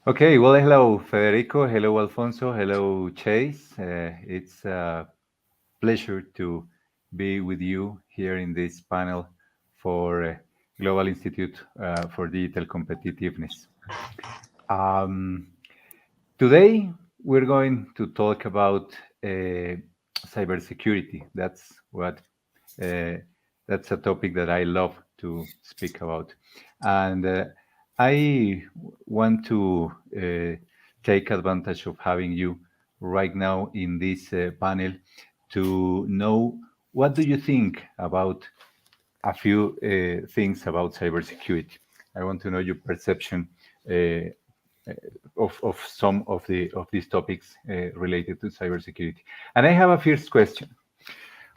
Okay, well, hello, Federico. Hello, Alfonso. Hello, Chase. It's a pleasure to be with you here in this panel for Global Institute for Digital Competitiveness. Um, Today, we're going to talk about cybersecurity. Uh, that's a topic that I love to speak about, and I want to take advantage of having you right now in this panel to know what do you think about a few things about cybersecurity. I want to know your perception uh, of some of these topics related to cybersecurity. And I have a first question.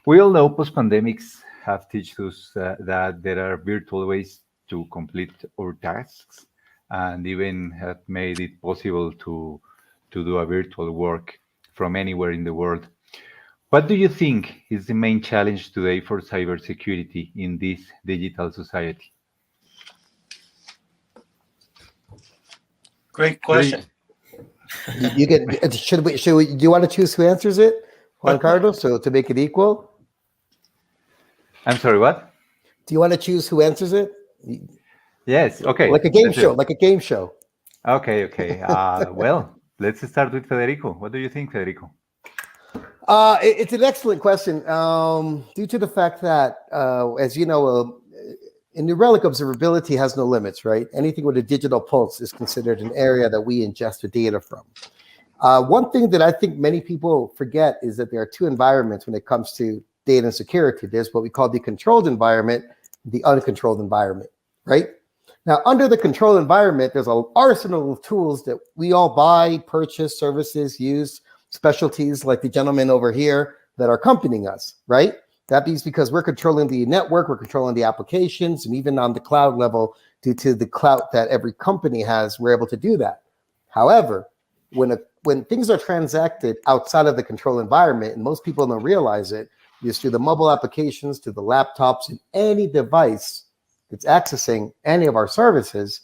We all know post-pandemics have taught us that there are virtual ways to complete our tasks, and even have made it possible to do a virtual work from anywhere in the world. What do you think is the main challenge today for cybersecurity in this digital society? Great Please. question. You get. Should we? Do you want to choose who answers it, Juan Carlos, so to make it equal? I'm sorry, what? Do you want to choose who answers it? Yes, okay. Like a game Let's do show. it. Like a game show. Okay, okay. Well, let's start with Federico. What do you think, Federico? It's an excellent question. Due to the fact that, as you know, in New Relic, observability has no limits, right? Anything with a digital pulse is considered an area that we ingest the data from. One thing that I think many people forget is that there are two environments when it comes to data and security. There's what we call the controlled environment, the uncontrolled environment, right? Now, under the controlled environment, there's an arsenal of tools that we all buy, purchase, services, use, specialties like the gentleman over here that are accompanying us, right? That means because we're controlling the network, we're controlling the applications, and even on the cloud level, due to the clout that every company has, we're able to do that. However, when things are transacted outside of the control environment, and most people don't realize it, is through the mobile applications, to the laptops, and any device that's accessing any of our services,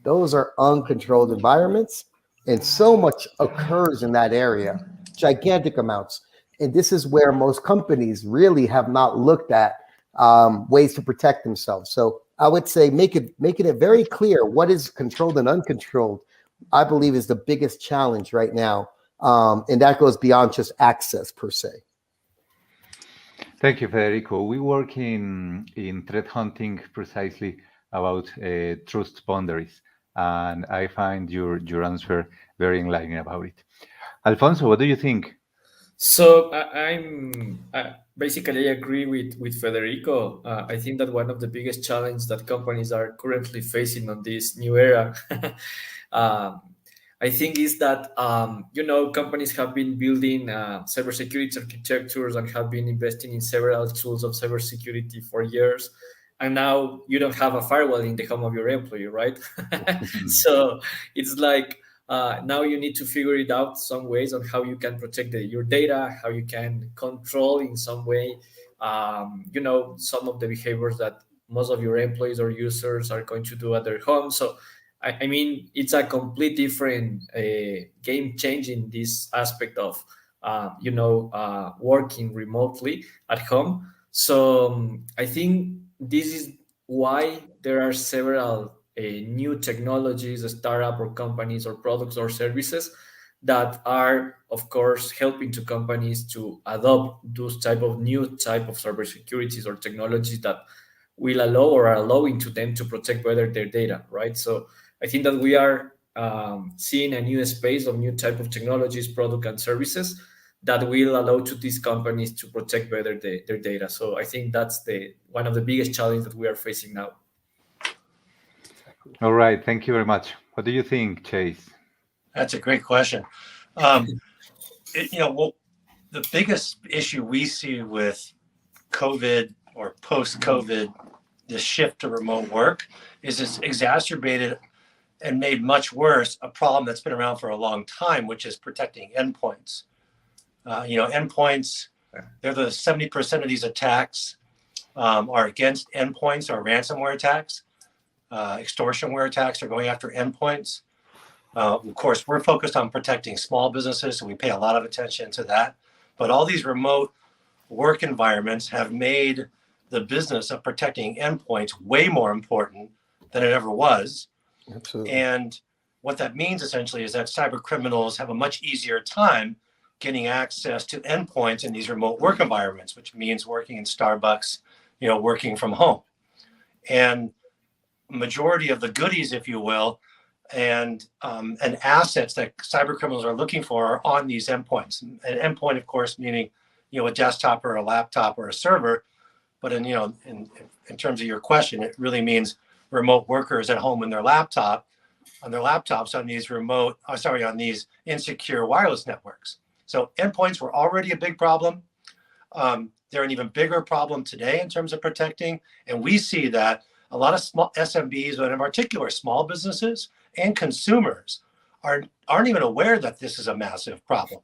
those are uncontrolled environments. And so much occurs in that area, gigantic amounts. And this is where most companies really have not looked at ways to protect themselves. So I would say making it very clear what is controlled and uncontrolled, I believe, is the biggest challenge right now. And that goes beyond just access per se. Thank you, Federico. We work in threat hunting precisely about trust boundaries, and I find your answer very enlightening about it. Alfonso, what do you think? So basically I agree with Federico. I think that one of the biggest challenges that companies are currently facing on this new era, um, I think, is that companies have been building cybersecurity architectures and have been investing in several tools of cybersecurity for years, and now you don't have a firewall in the home of your employee, right? So it's like now you need to figure it out some ways on how you can protect your data, how you can control in some way, some of the behaviors that most of your employees or users are going to do at their home. So, I mean, it's a complete different game changing this aspect of, working remotely at home. So I think this is why there are several new technologies, startup or companies or products or services that are, of course, helping to companies to adopt those type of new type of cybersecurities or technologies that will allow or are allowing to them to protect better their data, right? So I think that we are seeing a new space of new type of technologies, product and services that will allow to these companies to protect better their data. So I think that's the one of the biggest challenges that we are facing now. All right, thank you very much. What do you think, Chase? That's a great question. The biggest issue we see with COVID or post-COVID, the shift to remote work, is it's exacerbated and made much worse a problem that's been around for a long time, which is protecting endpoints. Endpoints, they're the 70% of these attacks are against endpoints or ransomware attacks. Extortionware attacks are going after endpoints. Of course, we're focused on protecting small businesses, so we pay a lot of attention to that. But all these remote work environments have made the business of protecting endpoints way more important than it ever was. Absolutely. And what that means essentially is that cyber criminals have a much easier time getting access to endpoints in these remote work environments, which means working in Starbucks, working from home. And majority of the goodies, if you will, and assets that cyber criminals are looking for are on these endpoints. An endpoint, of course, meaning a desktop or a laptop or a server. But in terms of your question, it really means remote workers at home on their laptops on these insecure wireless networks. So endpoints were already a big problem. They're an even bigger problem today in terms of protecting. And we see that a lot of small SMBs, but in particular small businesses and consumers, aren't even aware that this is a massive problem.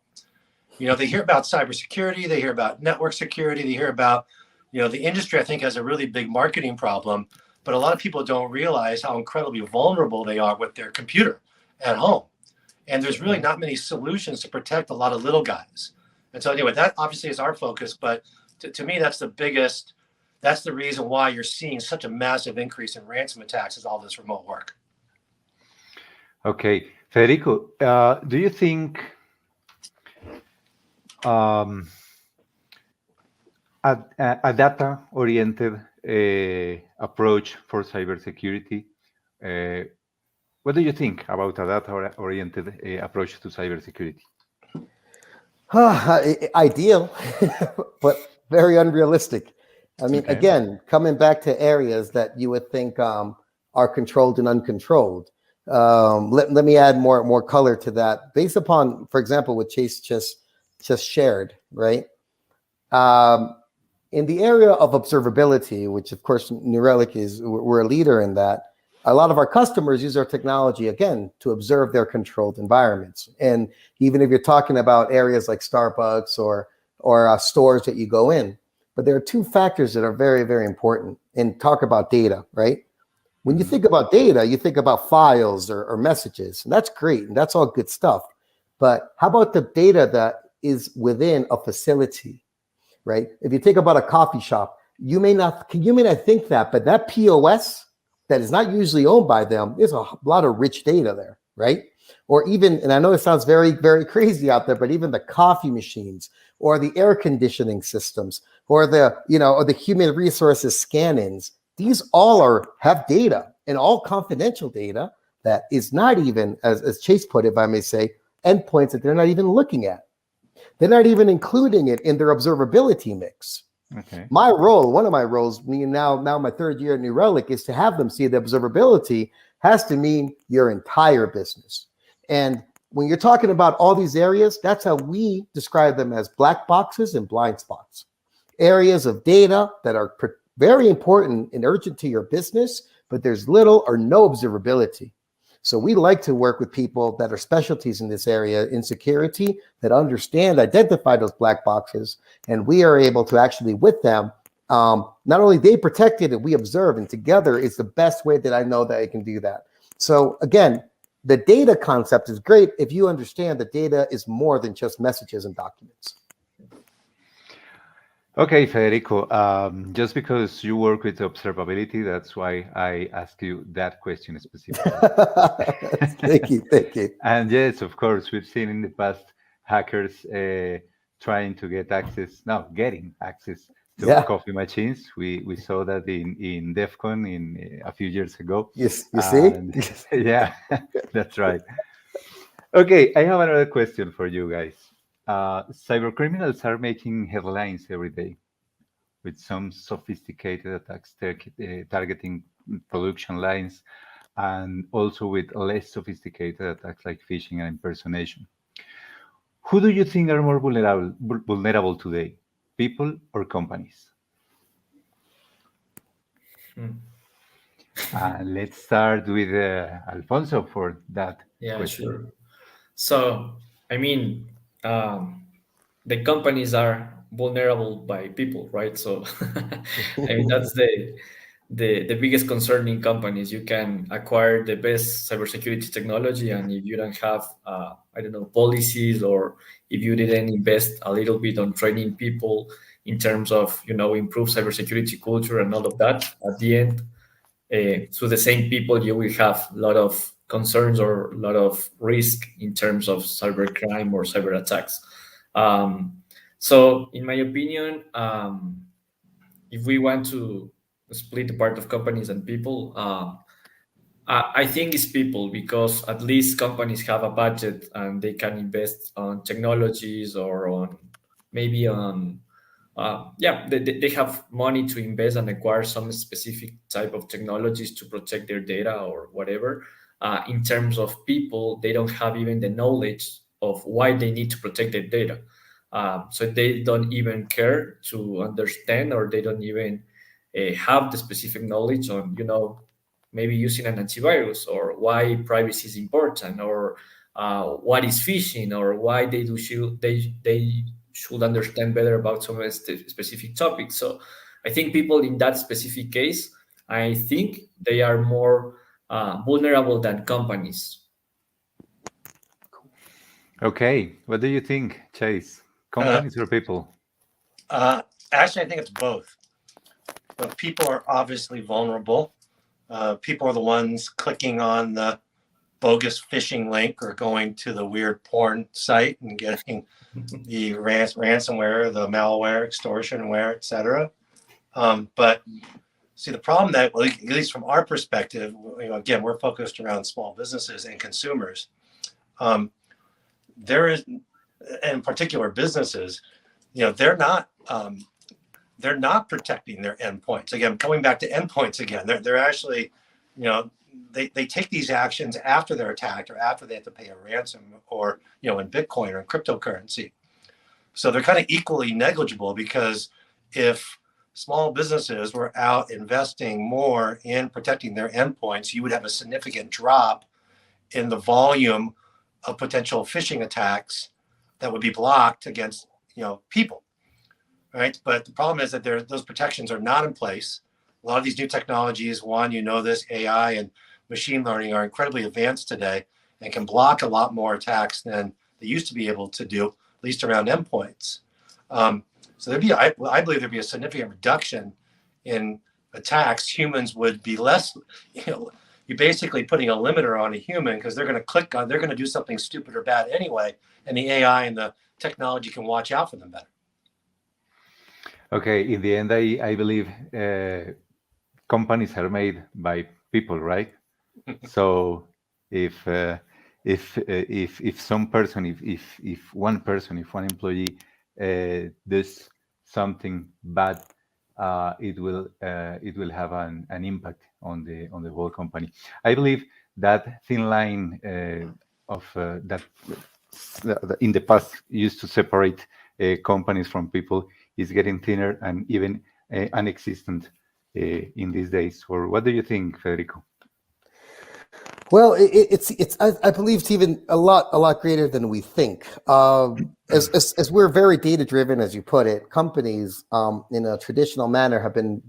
They hear about cybersecurity, they hear about network security, they hear about, the industry, I think, has a really big marketing problem, but a lot of people don't realize how incredibly vulnerable they are with their computer at home. And there's really not many solutions to protect a lot of little guys. And so anyway, that obviously is our focus, but to me, that's the reason why you're seeing such a massive increase in ransom attacks is all this remote work. Okay, Federico, do you think a data-oriented approach for cybersecurity? What do you think about a data-oriented approach to cybersecurity? Ideal, but very unrealistic. I mean, Okay. again, coming back to areas that you would think are controlled and uncontrolled. Let me add more color to that, based upon, for example, what Chase just shared, right? In the area of observability, which of course New Relic we're a leader in that. A lot of our customers use our technology, again, to observe their controlled environments. And even if you're talking about areas like Starbucks or stores that you go in, but there are two factors that are very, very important. And talk about data, right? When you think about data, you think about files or messages, and that's great, and that's all good stuff. But how about the data that is within a facility, right? If you think about a coffee shop, you may not think that, but that POS that is not usually owned by them, there's a lot of rich data there, right? Or even, and I know it sounds very, very crazy out there, but even the coffee machines or the air conditioning systems or the human resources scan-ins, these all have data, and all confidential data that is not even, as Chase put it, if I may say, endpoints that they're not even looking at. They're not even including it in their observability mix. Okay. My role, one of my roles, now my third year at New Relic, is to have them see the observability has to mean your entire business. And when you're talking about all these areas, that's how we describe them as black boxes and blind spots. Areas of data that are very important and urgent to your business, but there's little or no observability. So we like to work with people that are specialties in this area in security, that understand, identify those black boxes, and we are able to actually, with them, not only they protect it and we observe, and together is the best way that I know that I can do that. So again, the data concept is great if you understand that data is more than just messages and documents. Okay, Federico, just because you work with observability, that's why I asked you that question specifically. Thank you. And yes, of course, we've seen in the past hackers getting access to coffee machines. We saw that in DEF CON a few years ago. Yes, you see? Yeah, that's right. Okay, I have another question for you guys. Cyber criminals are making headlines every day with some sophisticated attacks targeting production lines, and also with less sophisticated attacks like phishing and impersonation. Who do you think are more vulnerable today, people or companies? Let's start with Alfonso for that question. Sure. So, I mean, the companies are vulnerable by people, right? So, I mean, the biggest concern in companies. You can acquire the best cybersecurity technology, and if you don't have, I don't know, policies, or if you didn't invest a little bit on training people in terms of, improve cybersecurity culture and all of that, at the end, to the same people, you will have a lot of concerns or a lot of risk in terms of cybercrime or cyber attacks. So, in my opinion, if we want to split the part of companies and people, I think it's people, because at least companies have a budget and they can invest on technologies, or on maybe on they have money to invest and acquire some specific type of technologies to protect their data or whatever. In terms of people, they don't have even the knowledge of why they need to protect their data. So they don't even care to understand, or they don't even have the specific knowledge on, maybe using an antivirus, or why privacy is important, or what is phishing, or why they should understand better about some specific topics. So I think people in that specific case, I think they are more vulnerable than companies. Okay, what do you think, Chase? Companies or people? Actually, I think it's both. But people are obviously vulnerable. People are the ones clicking on the bogus phishing link, or going to the weird porn site and getting the ransomware, the malware, extortionware, etc. But see, the problem that, well, at least from our perspective, again, we're focused around small businesses and consumers. There is, in particular, businesses, they're not protecting their endpoints. Again, coming back to endpoints again, they're actually, they take these actions after they're attacked, or after they have to pay a ransom, or in Bitcoin or in cryptocurrency. So they're kind of equally negligible, because if small businesses were out investing more in protecting their endpoints, you would have a significant drop in the volume of potential phishing attacks that would be blocked against people, right? But the problem is that those protections are not in place. A lot of these new technologies, this AI and machine learning, are incredibly advanced today and can block a lot more attacks than they used to be able to do, at least around endpoints. So I believe there'd be a significant reduction in attacks. Humans would be less, you're basically putting a limiter on a human, because they're going to they're going to do something stupid or bad anyway, and the AI and the technology can watch out for them better. Okay, in the end, I believe companies are made by people, right? So if one employee does something bad, it will have an impact on the whole company. I believe that thin line that in the past used to separate companies from people is getting thinner and even non-existent in these days. Or what do you think, Federico? Well, I believe it's even a lot greater than we think. As we're very data driven, as you put it, companies in a traditional manner have been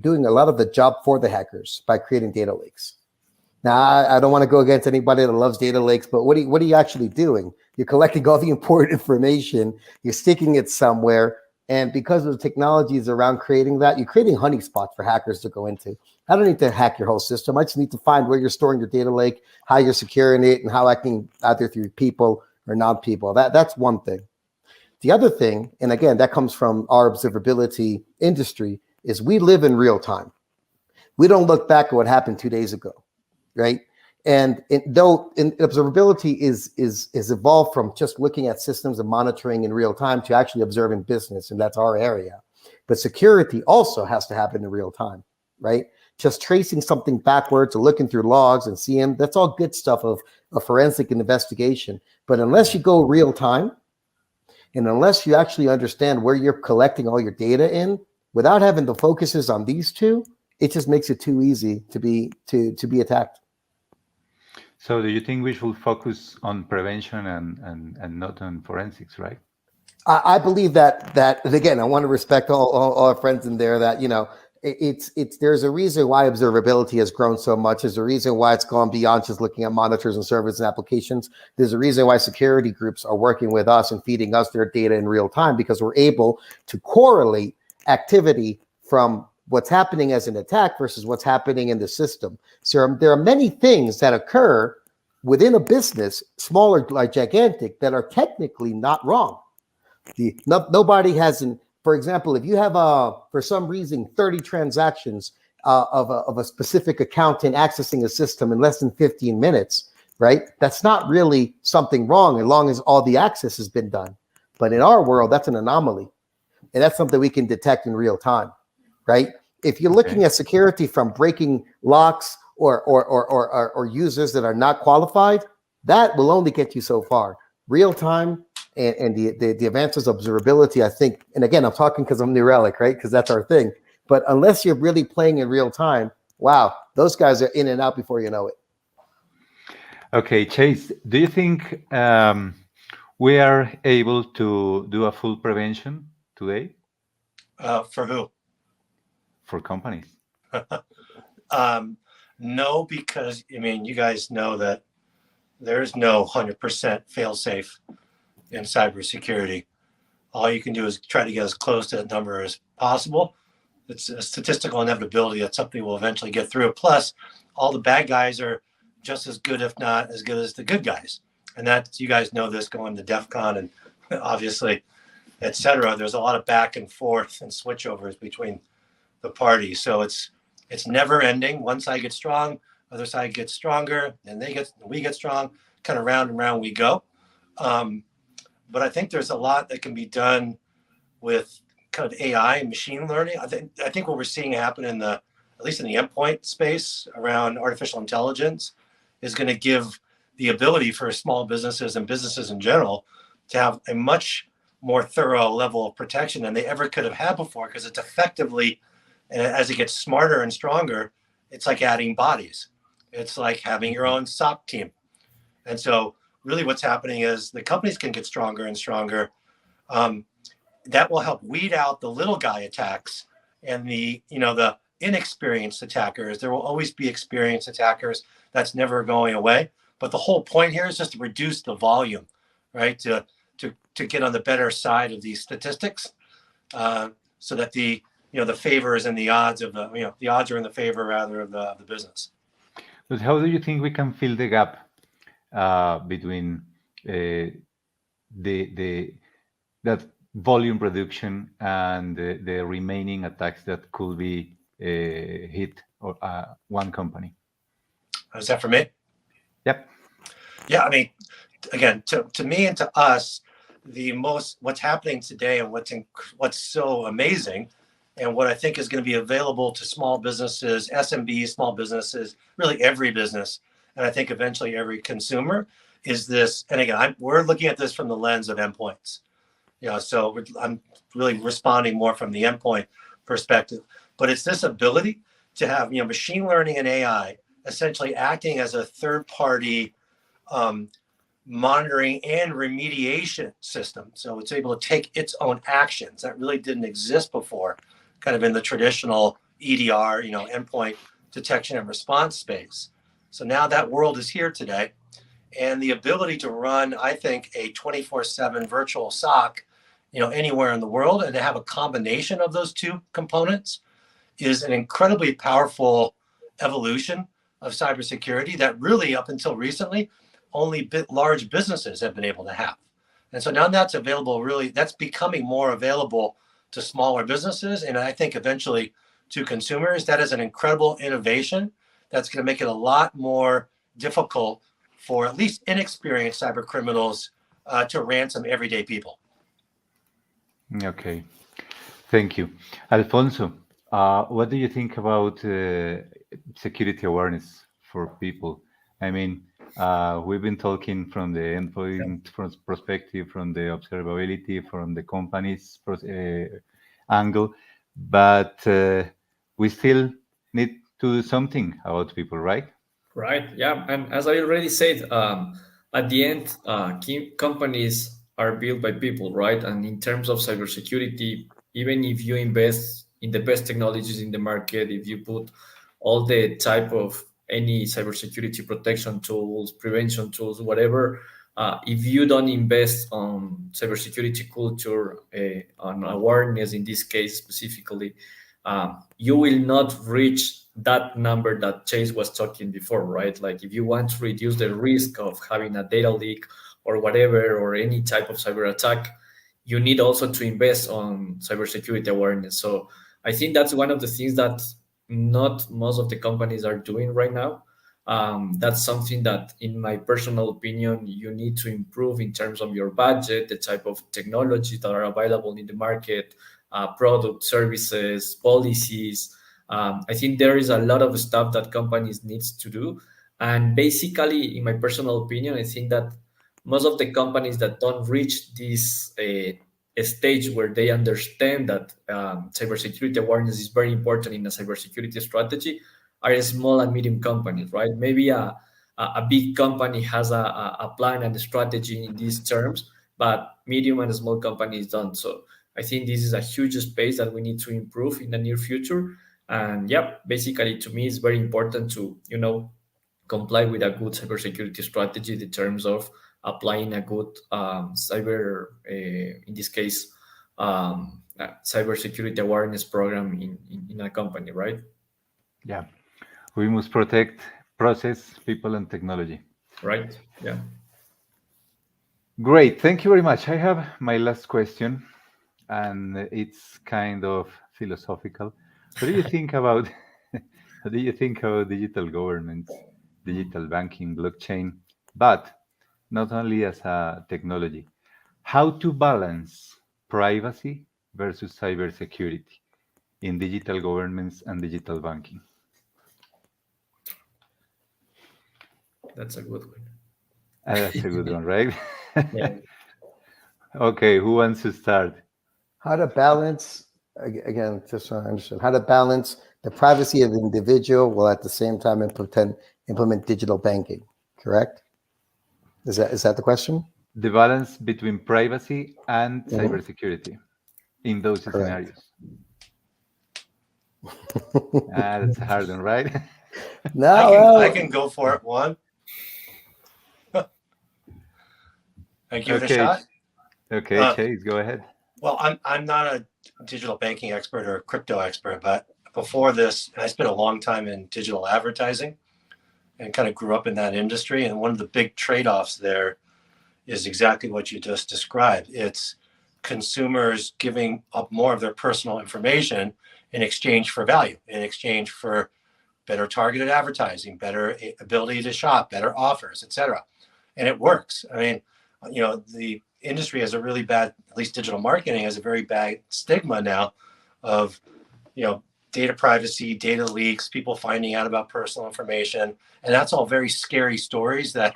doing a lot of the job for the hackers by creating data lakes. Now, I don't want to go against anybody that loves data lakes, but what are you actually doing? You're collecting all the important information, you're sticking it somewhere, and because of the technologies around creating that, you're creating honey spots for hackers to go into. I don't need to hack your whole system. I just need to find where you're storing your data lake, how you're securing it, and how I can either through people or non-people. That's one thing. The other thing, and again, that comes from our observability industry, is we live in real time. We don't look back at what happened 2 days ago, right? And though observability is evolved from just looking at systems and monitoring in real time to actually observing business, and that's our area. But security also has to happen in real time, right? Just tracing something backwards or looking through logs and seeing, that's all good stuff of forensic investigation. But unless you go real time, and unless you actually understand where you're collecting all your data in, without having the focuses on these two, it just makes it too easy to be attacked. So do you think we should focus on prevention and not on forensics, right? I believe that, and again, I want to respect all our friends in there that, there's a reason why observability has grown so much. There's a reason why it's gone beyond just looking at monitors and servers and applications. There's a reason why security groups are working with us and feeding us their data in real time, because we're able to correlate activity from what's happening as an attack versus what's happening in the system. So there are many things that occur within a business, small or like gigantic, that are technically not wrong. Nobody hasn't. For example, if you have for some reason 30 transactions of a specific account and accessing a system in less than 15 minutes, right? That's not really something wrong as long as all the access has been done. But in our world, that's an anomaly, and that's something we can detect in real time, right? If you're looking at security from breaking locks or users that are not qualified, that will only get you so far. Real time. And the advances of observability, I think, and again, I'm talking because I'm New Relic, right? Because that's our thing. But unless you're really playing in real time, wow, those guys are in and out before you know it. Okay, Chase, do you think we are able to do a full prevention today? For who? For companies. No, because I mean, you guys know that there's no 100% fail-safe in cybersecurity. All you can do is try to get as close to that number as possible. It's a statistical inevitability that something will eventually get through. Plus, all the bad guys are just as good, if not as good as the good guys. And that, you guys know this, going to DEF CON and obviously, et cetera. There's a lot of back and forth and switchovers between the parties. So it's never ending. One side gets strong, other side gets stronger, and we get strong, kind of round and round we go. But I think there's a lot that can be done with kind of AI and machine learning. I think what we're seeing happen at least in the endpoint space around artificial intelligence, is going to give the ability for small businesses and businesses in general to have a much more thorough level of protection than they ever could have had before, because it's effectively, and as it gets smarter and stronger, it's like adding bodies. It's like having your own SOC team. And so really what's happening is the companies can get stronger and stronger. That will help weed out the little guy attacks and the inexperienced attackers. There will always be experienced attackers. That's never going away. But the whole point here is just to reduce the volume, right? To get on the better side of these statistics, so that the favor is in the odds of the odds are in the favor rather of the business. But how do you think we can fill the gap between that volume reduction and the remaining attacks that could be hit or one company? Is that for me? Yep. Yeah, I mean, again, to me and to us, what's happening today and what's so amazing, and what I think is going to be available to small businesses, SMBs, small businesses, really every business, and I think eventually every consumer, is this. And again, we're looking at this from the lens of endpoints. So I'm really responding more from the endpoint perspective. But it's this ability to have machine learning and AI essentially acting as a third-party monitoring and remediation system. So it's able to take its own actions that really didn't exist before, kind of in the traditional EDR, endpoint detection and response space. So now that world is here today, and the ability to run, I think, a 24/7 virtual SOC, anywhere in the world, and to have a combination of those two components is an incredibly powerful evolution of cybersecurity that really, up until recently, only large businesses have been able to have. And so now that's available, really, that's becoming more available to smaller businesses, and I think eventually to consumers. That is an incredible innovation that's going to make it a lot more difficult for at least inexperienced cyber criminals to ransom everyday people. Okay, thank you. Alfonso, what do you think about security awareness for people? I mean, we've been talking from the endpoint perspective, from the observability, from the company's angle, but we still need to do something about people, right? Right. Yeah. And as I already said, at the end, companies are built by people, right? And in terms of cybersecurity, even if you invest in the best technologies in the market, if you put all the type of any cybersecurity protection tools, prevention tools, whatever, if you don't invest on cybersecurity culture, on awareness in this case specifically, you will not reach that number that Chase was talking before, right? Like if you want to reduce the risk of having a data leak or whatever, or any type of cyber attack, you need also to invest on cybersecurity awareness. So I think that's one of the things that not most of the companies are doing right now. That's something that, in my personal opinion, you need to improve in terms of your budget, the type of technology that are available in the market, product, services, policies. I think there is a lot of stuff that companies needs to do. And basically, in my personal opinion, I think that most of the companies that don't reach this a stage where they understand that cybersecurity awareness is very important in a cybersecurity strategy are small and medium companies, right? Maybe a big company has a plan and a strategy in these terms, but medium and small companies don't. So I think this is a huge space that we need to improve in the near future. And yeah, basically to me, it's very important to, comply with a good cybersecurity strategy in terms of applying a good cyber, in this case, cybersecurity awareness program in a company, right? Yeah, we must protect process, people, and technology. Right. Yeah. Great, thank you very much. I have my last question, and it's kind of philosophical. What do you think about what do you think about digital governments, digital banking, blockchain, but not only as a technology? How to balance privacy versus cybersecurity in digital governments and digital banking? That's a good one. That's a good one, right? Yeah. Okay, who wants to start? How to balance, again, just so I understand, how to balance the privacy of the individual while at the same time implement digital banking, correct? Is that the question? The balance between privacy and Mhm. cybersecurity in those Correct. scenarios. That's a hard one, right? No, I can go for it. One. I give it a shot. Okay, Chase, go ahead. Well, I'm not a digital banking expert or a crypto expert, but before this, I spent a long time in digital advertising and kind of grew up in that industry. And one of the big trade-offs there is exactly what you just described. It's consumers giving up more of their personal information in exchange for value, in exchange for better targeted advertising, better ability to shop, better offers, etc. And it works. I mean, the industry has a really bad, at least digital marketing has a very bad stigma now of, data privacy, data leaks, people finding out about personal information. And that's all very scary stories that,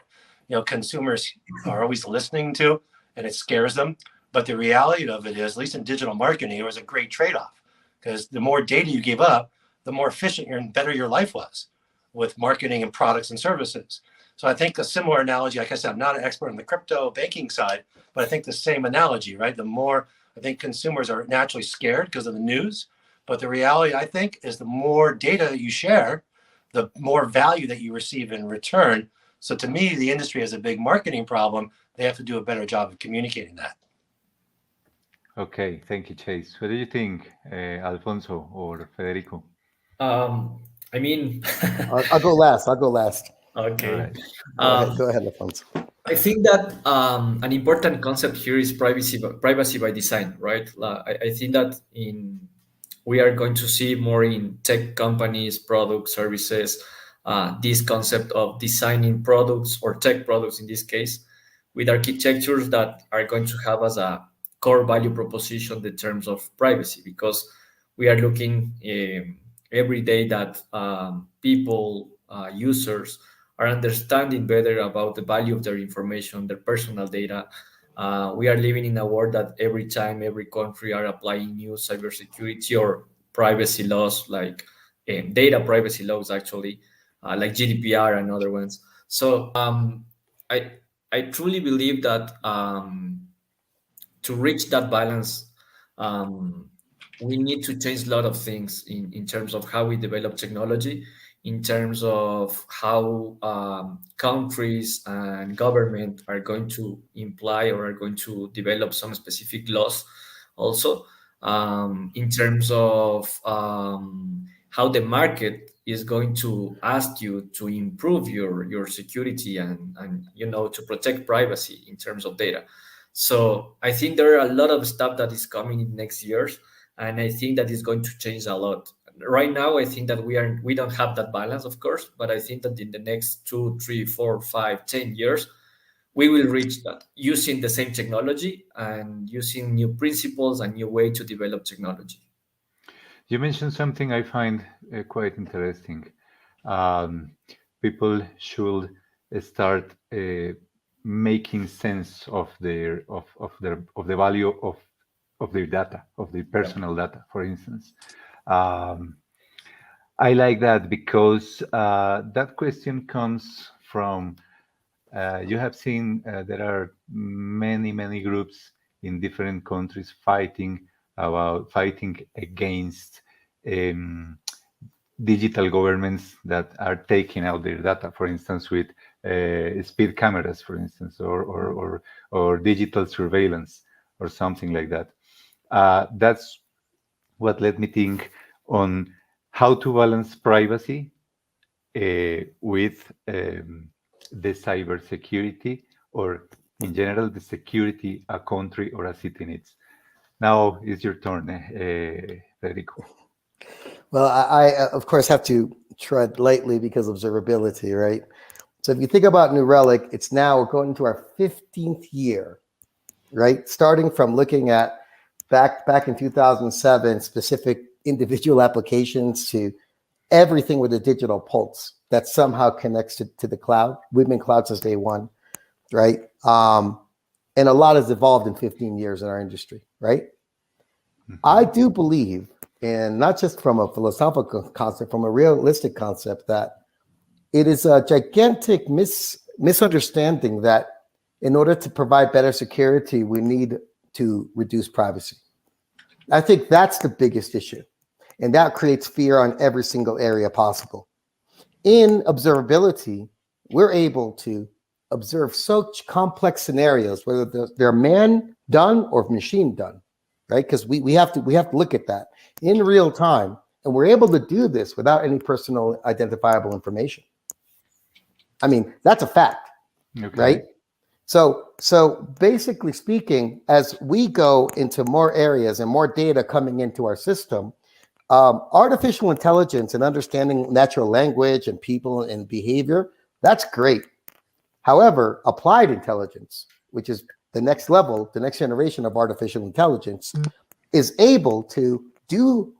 consumers are always listening to, and it scares them. But the reality of it is, at least in digital marketing, it was a great trade-off, because the more data you gave up, the more efficient and better your life was with marketing and products and services. So I think a similar analogy, like I said, I'm not an expert on the crypto banking side, but I think the same analogy, right? The more, I think consumers are naturally scared because of the news, but the reality, I think, is the more data you share, the more value that you receive in return. So to me, the industry has a big marketing problem. They have to do a better job of communicating that. Okay, thank you, Chase. What do you think, Alfonso or Federico? I mean, I'll go last. okay. All right. Go ahead, Alfonso. I think that an important concept here is privacy by design, right? I think that we are going to see more in tech companies, product services, this concept of designing products or tech products in this case, with architectures that are going to have as a core value proposition the terms of privacy, because we are looking every day that people, users, are understanding better about the value of their information, their personal data. We are living in a world that every time every country are applying new cybersecurity or privacy laws, like data privacy laws, actually, like GDPR and other ones. So I truly believe that to reach that balance, we need to change a lot of things in terms of how we develop technology, in terms of how countries and government are going to imply or are going to develop some specific laws also, in terms of how the market is going to ask you to improve your security and to protect privacy in terms of data. So I think there are a lot of stuff that is coming in next years, and I think that is going to change a lot. Right now, I think that we don't have that balance, of course, but I think that in the next 2, 3, 4, 5, 10 years, we will reach that using the same technology and using new principles and new way to develop technology. You mentioned something I find quite interesting. People should start making sense of the value of their data, of their personal data, for instance. I like that because that question comes from you have seen there are many groups in different countries fighting against digital governments that are taking out their data, for instance, with speed cameras, for instance, or digital surveillance or something like that. That's what led me think on how to balance privacy with the cybersecurity, or in general, the security a country or a city needs. Now it's your turn, Federico. Well, I of course have to tread lightly because of observability, right? So if you think about New Relic, it's now we're going into our 15th year, right? Starting from looking at back in 2007, specific individual applications to everything with a digital pulse that somehow connects to the cloud. We've been cloud since day one, right? And a lot has evolved in 15 years in our industry, right? Mm-hmm. I do believe, and not just from a philosophical concept, from a realistic concept, that it is a gigantic misunderstanding that in order to provide better security, we need to reduce privacy. I think that's the biggest issue. And that creates fear on every single area possible. In observability, we're able to observe such complex scenarios, whether they're man done or machine done, right? Because we have to look at that in real time, and we're able to do this without any personal identifiable information. I mean, that's a fact, okay, right? So basically speaking, as we go into more areas and more data coming into our system, artificial intelligence and understanding natural language and people and behavior, that's great. However, applied intelligence, which is the next level, the next generation of artificial intelligence, is able to do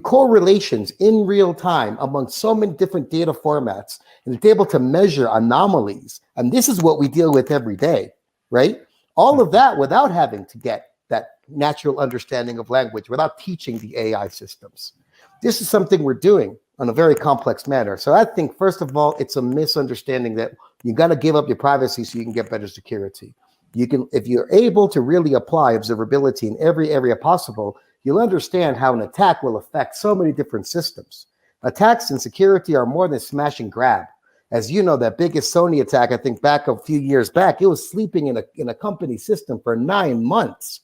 correlations in real time among so many different data formats, and it's able to measure anomalies. And this is what we deal with every day, right? All of that without having to get that natural understanding of language, without teaching the AI systems. This is something we're doing on a very complex manner. So I think, first of all, it's a misunderstanding that you got to give up your privacy so you can get better security. You can, if you're able to really apply observability in every area possible, you'll understand how an attack will affect so many different systems. Attacks in security are more than smash and grab. As you know, that biggest Sony attack, I think back a few years back, it was sleeping in a company system for 9 months,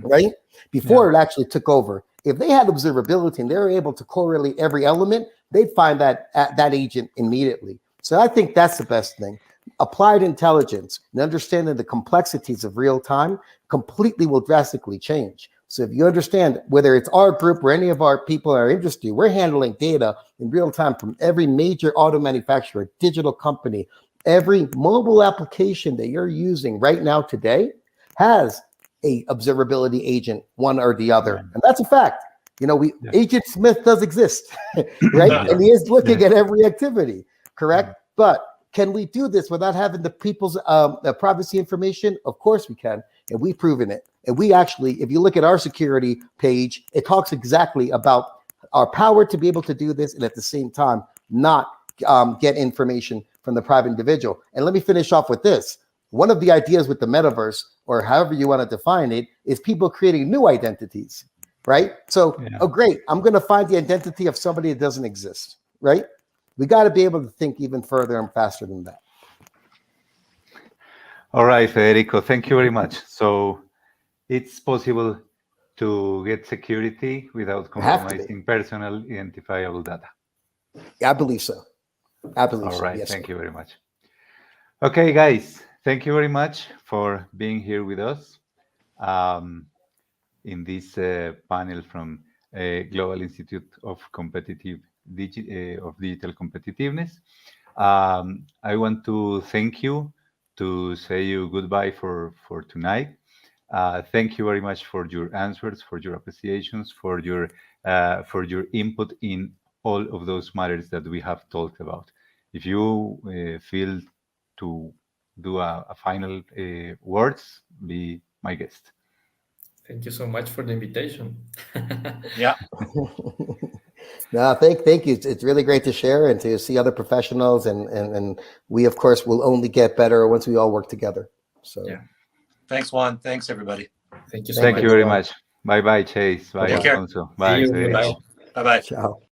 right? Before it actually took over. If they had observability and they were able to correlate every element, they'd find that agent immediately. So I think that's the best thing. Applied intelligence and understanding the complexities of real time completely will drastically change. So if you understand, whether it's our group or any of our people in our industry, we're handling data in real time from every major auto manufacturer, digital company. Every mobile application that you're using right now today has a observability agent, one or the other. And that's a fact. You know, Agent Smith does exist, right? And he is looking at every activity, correct? But can we do this without having the people's privacy information? Of course we can, and we've proven it. And we actually, if you look at our security page, it talks exactly about our power to be able to do this, and at the same time, not get information from the private individual. And let me finish off with this. One of the ideas with the metaverse, or however you want to define it, is people creating new identities. right? So, Yeah. oh, great, I'm going to find the identity of somebody that doesn't exist, right? We got to be able to think even further and faster than that. All right, Federico, thank you very much. So it's possible to get security without You have to be. compromising personal identifiable data. Yeah, I believe so. I believe All so. right, Yes, thank sir. you very much. Okay, guys, thank you very much for being here with us in this panel from Global Institute of Digital Competitiveness. I want to thank you, to say you goodbye for tonight. Thank you very much for your answers, for your appreciations, for your input in all of those matters that we have talked about. If you feel to do a final words, be my guest. Thank you so much for the invitation. Yeah. No, thank you. It's really great to share and to see other professionals, and we of course will only get better once we all work together. So Yeah. Thanks, Juan. Thanks, everybody. Thank you so Thank Thank much. you very everyone. much. Bye bye, Chase. Bye, Take care. Alfonso. See Bye, you. Federico. Bye. Bye bye. Ciao.